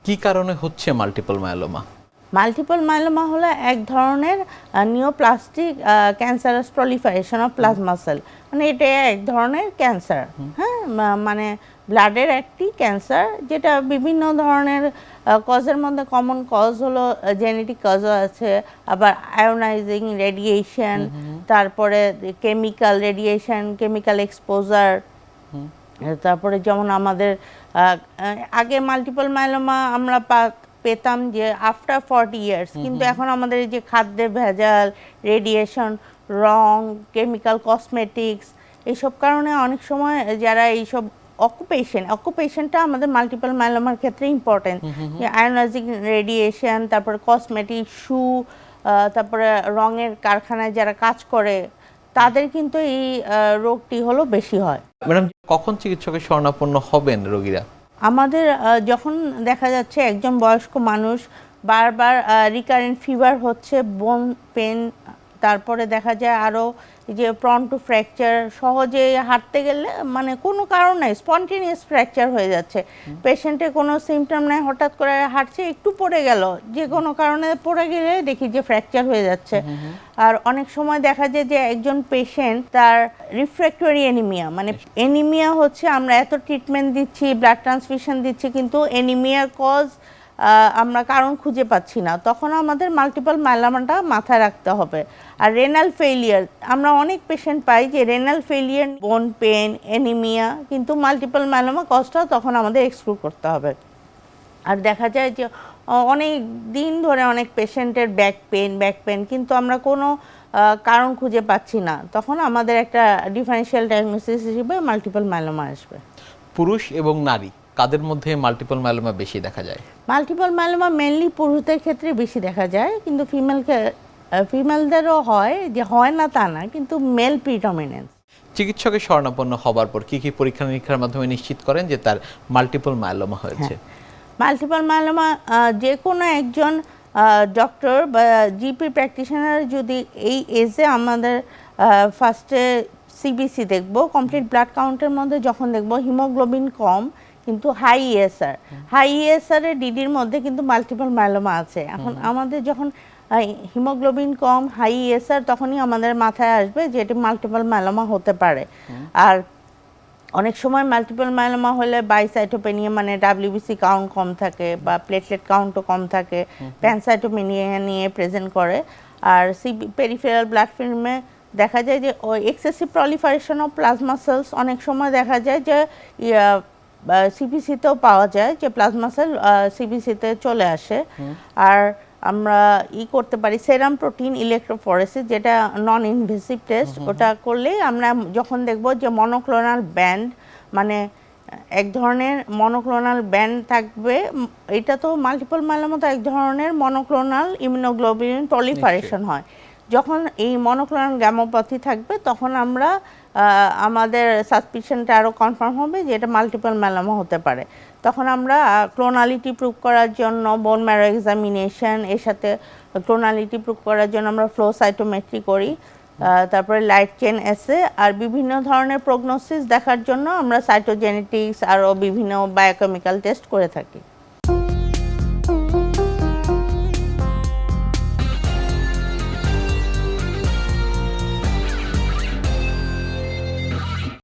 কি কারণে হচ্ছে মাল্টিপল মায়োলোমা? মাল্টিপল মায়োলোমা হলো এক ধরনের neoplastic cancerous proliferation of plasma sell, মানে এটা এক ধরনের ক্যান্সার। হ্যাঁ, মানে ব্লাডের একটি ক্যান্সার, যেটা বিভিন্ন ধরনের কজের মধ্যে কমন কজ হলো জেনেটিক কজও আছে, আবার আয়োনাইজিং রেডিয়েশন, তারপরে কেমিক্যাল রেডিয়েশন, কেমিক্যাল এক্সপোজার। তারপরে যেমন আমাদের আগে মাল্টিপল মায়োলোমা আমরা পেতাম যে আফটার 40 ইয়ার্স, কিন্তু এখন আমাদের এই যে খাদ্যের ভেজাল, রেডিয়েশন, রং, কেমিক্যাল কসমেটিক্স, এইসব কারণে অনেক সময় যারা এইসব অকুপেশনটা আমাদের মাল্টিপল মায়োলোমার ক্ষেত্রে ইম্পর্টেন্ট। আয়োনাইজিং রেডিয়েশন, তারপরে কসমেটিক, শু, তারপরে রঙের কারখানায় যারা কাজ করে, তাদের কিন্তু এই রোগটি হলো বেশি হয়। ম্যাডাম, কখন চিকিৎসকের শরণাপন্ন হবেন রোগীরা? আমাদের যখন দেখা যাচ্ছে একজন বয়স্ক মানুষ বারবার রিকারেন্ট ফিভার হচ্ছে, বোন পেন, তারপরে দেখা যায় আরও যে প্রন টু ফ্র্যাকচার, সহজে হাঁটতে গেলে মানে কোনো কারণ নাই স্পন্টেনিয়াস ফ্র্যাকচার হয়ে যাচ্ছে, পেশেন্টের কোনো সিমটম নাই, হঠাৎ করে হাঁটছে, একটু পড়ে গেল, যে কোনো কারণে পড়ে গেলে দেখি যে ফ্র্যাকচার হয়ে যাচ্ছে। আর অনেক সময় দেখা যায় যে একজন পেশেন্ট তার রিফ্র্যাক্টরি অ্যানিমিয়া, মানে অ্যানিমিয়া হচ্ছে আমরা এত ট্রিটমেন্ট দিচ্ছি, ব্লাড ট্রান্সফিউশন দিচ্ছি, কিন্তু অ্যানিমিয়ার কজ আমরা কারণ খুঁজে পাচ্ছি না, তখন আমাদের মাল্টিপল মায়োলোমাটা মাথায় রাখতে হবে। আর রেনাল ফেইলিয়ার, আমরা অনেক পেশেন্ট পাই যে রেনাল ফেইলিয়ার, বোন পেন, অ্যানিমিয়া, কিন্তু মাল্টিপল মায়োলোমা কজটাও তখন আমাদের এক্সক্লুড করতে হবে। আর দেখা যায় যে অনেক দিন ধরে অনেক পেশেন্টের ব্যাক পেন, কিন্তু আমরা কোনো কারণ খুঁজে পাচ্ছি না, তখন আমাদের একটা ডিফারেনশিয়াল ডায়াগনোসিস হিসেবে মাল্টিপল মায়োলোমা আসবে। পুরুষ এবং নারী কাদের মধ্যে মাল্টিপল মায়োলোমা বেশি দেখা যায়? মাল্টিপল মায়োলোমা মেনলি পুরুষদের ক্ষেত্রে বেশি দেখা যায়, কিন্তু ফিমেলদেরও হয়, যে হয় না তা না, কিন্তু মেল প্রিডমিনেন্স। চিকিৎসকের শরণাপন্ন হবার পর কি কি পরীক্ষা নিরীক্ষার মাধ্যমে নিশ্চিত করেন যে তার মাল্টিপল মায়োলোমা হয়েছে? মাল্টিপল মায়োলোমা যে কোনো একজন ডক্টর বা জিপি প্র্যাকটিশনার যদি এই এজে আমাদের ফার্স্টে সিবিসি দেখব, কমপ্লিট ব্লাড কাউন্টের মধ্যে যখন দেখব হিমোগ্লোবিন কম কিন্তু হাই ইএসআর এর ডিডির মধ্যে কিন্তু মাল্টিপল মায়োলোমা আছে। এখন আমাদের যখন হিমোগ্লোবিন কম, হাই ইএসআর, তখনই আমাদের মাথায় আসবে যে এটি মাল্টিপল মায়োলোমা হতে পারে। আর অনেক সময় মাল্টিপল মায়োলোমা হলে বাইসাইটোপেনিয়া, মানে ডাব্লিউবিসি কাউন্ট কম থাকে বা প্লেটলেট কাউন্টও কম থাকে, প্যানসাইটোপেনিয়া নিয়ে প্রেজেন্ট করে। আর পেরিফেরাল ব্লাড ফিল্মে দেখা যায় যে ওই excessive proliferation of plasma cells, অনেক সময় দেখা যায় যে সিবিসিতেও পাওয়া যায় যে প্লাজমা সেল সিবিসিতে চলে আসে। আর আমরা করতে পারি সেরাম প্রোটিন ইলেকট্রোফরেসিস, যেটা নন ইনভেসিভ টেস্ট, ওটা করলেই আমরা যখন দেখব যে মনোক্লোনাল ব্যান্ড, মানে এক ধরনের মনোক্লোনাল ব্যান্ড থাকবে, এটা তো মাল্টিপল মায়োলোমা তো এক ধরনের মনোক্লোনাল ইমিউনোগ্লোবিউলিন প্রলিফারেশন হয়, যখন এই মনোক্লোনাল গ্যামোপ্যাথি থাকবে তখন আমরা আমাদের সাসপিশনটা আরও কনফার্ম হবে যে এটা মাল্টিপল মায়োলোমা হতে পারে। তখন আমরা ক্লোনালিটি প্রুভ করার জন্য বোন ম্যারো এক্সামিনেশন, এর সাথে ক্লোনালিটি প্রুভ করার জন্য আমরা ফ্লো সাইটোমেট্রি করি, তারপরে লাইট চেন এসে, আর বিভিন্ন ধরনের প্রগনোসিস দেখার জন্য আমরা সাইটোজেনেটিক্স আরও বিভিন্ন বায়োকেমিক্যাল টেস্ট করে থাকি।